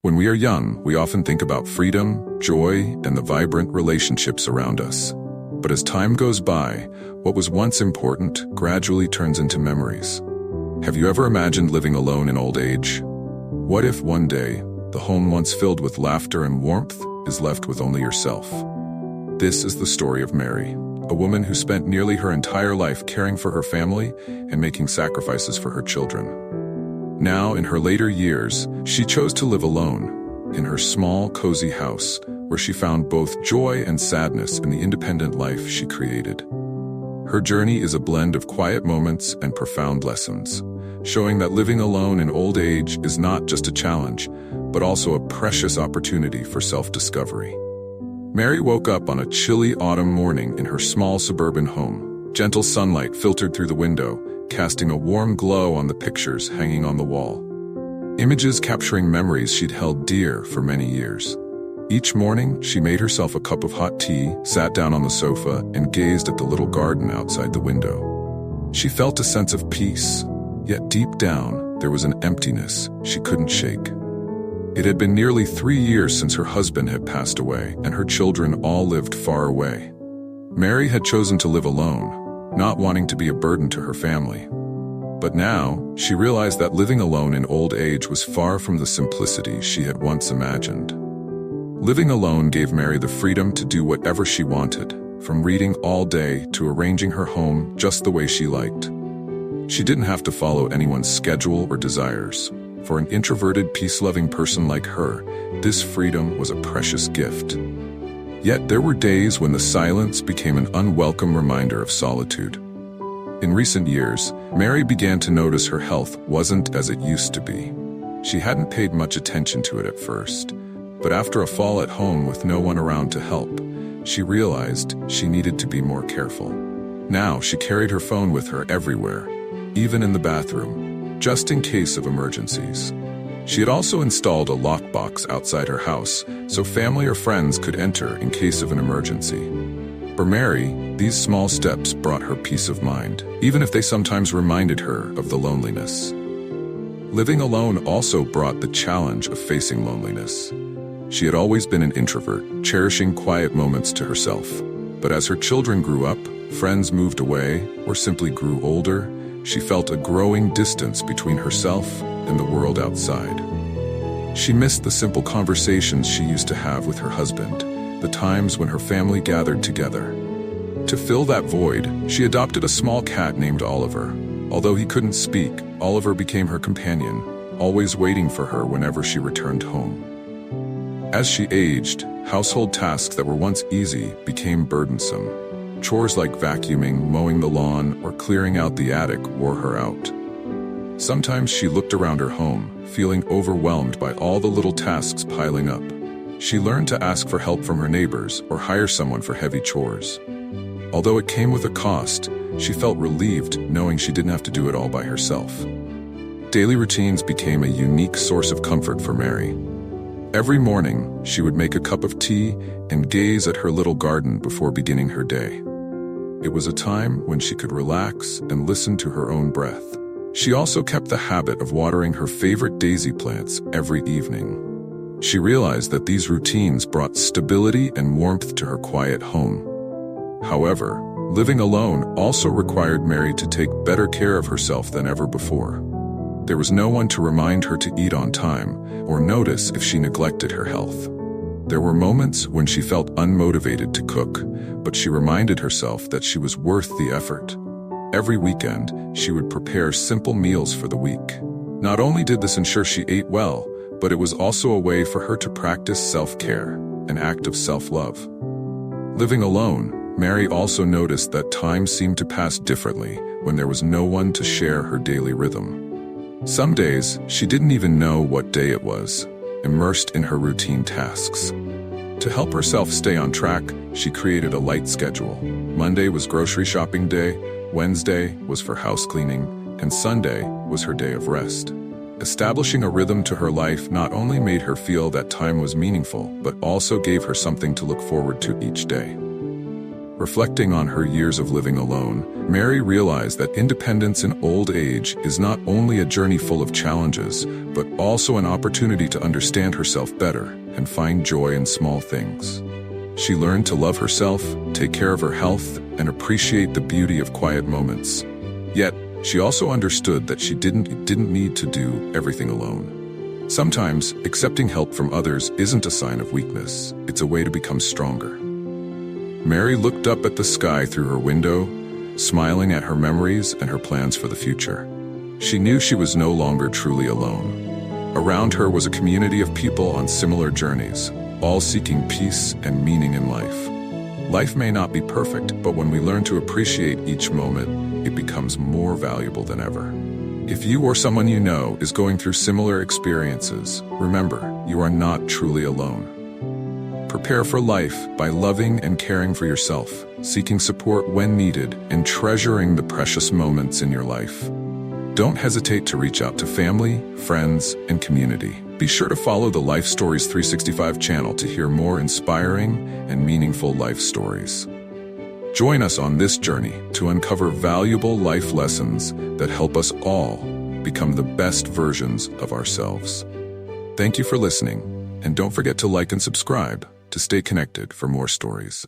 When we are young, we often think about freedom, joy, and the vibrant relationships around us. But as time goes by, what was once important gradually turns into memories. Have you ever imagined living alone in old age? What if one day, the home once filled with laughter and warmth is left with only yourself? This is the story of Mary, a woman who spent nearly her entire life caring for her family and making sacrifices for her children. Now, in her later years, she chose to live alone, in her small, cozy house, where she found both joy and sadness in the independent life she created. Her journey is a blend of quiet moments and profound lessons, showing that living alone in old age is not just a challenge, but also a precious opportunity for self-discovery. Mary woke up on a chilly autumn morning in her small suburban home. Gentle sunlight filtered through the window, casting a warm glow on the pictures hanging on the wall. Images capturing memories she'd held dear for many years. Each morning, she made herself a cup of hot tea, sat down on the sofa, and gazed at the little garden outside the window. She felt a sense of peace, yet deep down, there was an emptiness she couldn't shake. It had been nearly 3 years since her husband had passed away, and her children all lived far away. Mary had chosen to live alone, not wanting to be a burden to her family. But now, she realized that living alone in old age was far from the simplicity she had once imagined. Living alone gave Mary the freedom to do whatever she wanted, from reading all day to arranging her home just the way she liked. She didn't have to follow anyone's schedule or desires. For an introverted, peace-loving person like her, this freedom was a precious gift. Yet there were days when the silence became an unwelcome reminder of solitude. In recent years, Mary began to notice her health wasn't as it used to be. She hadn't paid much attention to it at first, but after a fall at home with no one around to help, she realized she needed to be more careful. Now she carried her phone with her everywhere, even in the bathroom, just in case of emergencies. She had also installed a lockbox outside her house so family or friends could enter in case of an emergency. For Mary, these small steps brought her peace of mind, even if they sometimes reminded her of the loneliness. Living alone also brought the challenge of facing loneliness. She had always been an introvert, cherishing quiet moments to herself. But as her children grew up, friends moved away, or simply grew older, she felt a growing distance between herself and the world outside. She missed the simple conversations she used to have with her husband, the times when her family gathered together. To fill that void, she adopted a small cat named Oliver. Although he couldn't speak, Oliver became her companion, always waiting for her whenever she returned home. As she aged, household tasks that were once easy became burdensome. Chores like vacuuming, mowing the lawn, or clearing out the attic wore her out. Sometimes she looked around her home, feeling overwhelmed by all the little tasks piling up. She learned to ask for help from her neighbors or hire someone for heavy chores. Although it came with a cost, she felt relieved knowing she didn't have to do it all by herself. Daily routines became a unique source of comfort for Mary. Every morning, she would make a cup of tea and gaze at her little garden before beginning her day. It was a time when she could relax and listen to her own breath. She also kept the habit of watering her favorite daisy plants every evening. She realized that these routines brought stability and warmth to her quiet home. However, living alone also required Mary to take better care of herself than ever before. There was no one to remind her to eat on time or notice if she neglected her health. There were moments when she felt unmotivated to cook, but she reminded herself that she was worth the effort. Every weekend, she would prepare simple meals for the week. Not only did this ensure she ate well, but it was also a way for her to practice self-care, an act of self-love. Living alone, Mary also noticed that time seemed to pass differently when there was no one to share her daily rhythm. Some days, she didn't even know what day it was, immersed in her routine tasks. To help herself stay on track, she created a light schedule. Monday was grocery shopping day, Wednesday was for house cleaning, and Sunday was her day of rest. Establishing a rhythm to her life not only made her feel that time was meaningful, but also gave her something to look forward to each day. Reflecting on her years of living alone, Mary realized that independence in old age is not only a journey full of challenges, but also an opportunity to understand herself better and find joy in small things. She learned to love herself, take care of her health, and appreciate the beauty of quiet moments. Yet, she also understood that she didn't need to do everything alone. Sometimes, accepting help from others isn't a sign of weakness, it's a way to become stronger. Mary looked up at the sky through her window, smiling at her memories and her plans for the future. She knew she was no longer truly alone. Around her was a community of people on similar journeys, all seeking peace and meaning in life. Life may not be perfect, but when we learn to appreciate each moment, it becomes more valuable than ever. If you or someone you know is going through similar experiences, remember, you are not truly alone. Prepare for life by loving and caring for yourself, seeking support when needed, and treasuring the precious moments in your life. Don't hesitate to reach out to family, friends, and community. Be sure to follow the Life Stories 365 channel to hear more inspiring and meaningful life stories. Join us on this journey to uncover valuable life lessons that help us all become the best versions of ourselves. Thank you for listening, and don't forget to like and subscribe to stay connected for more stories.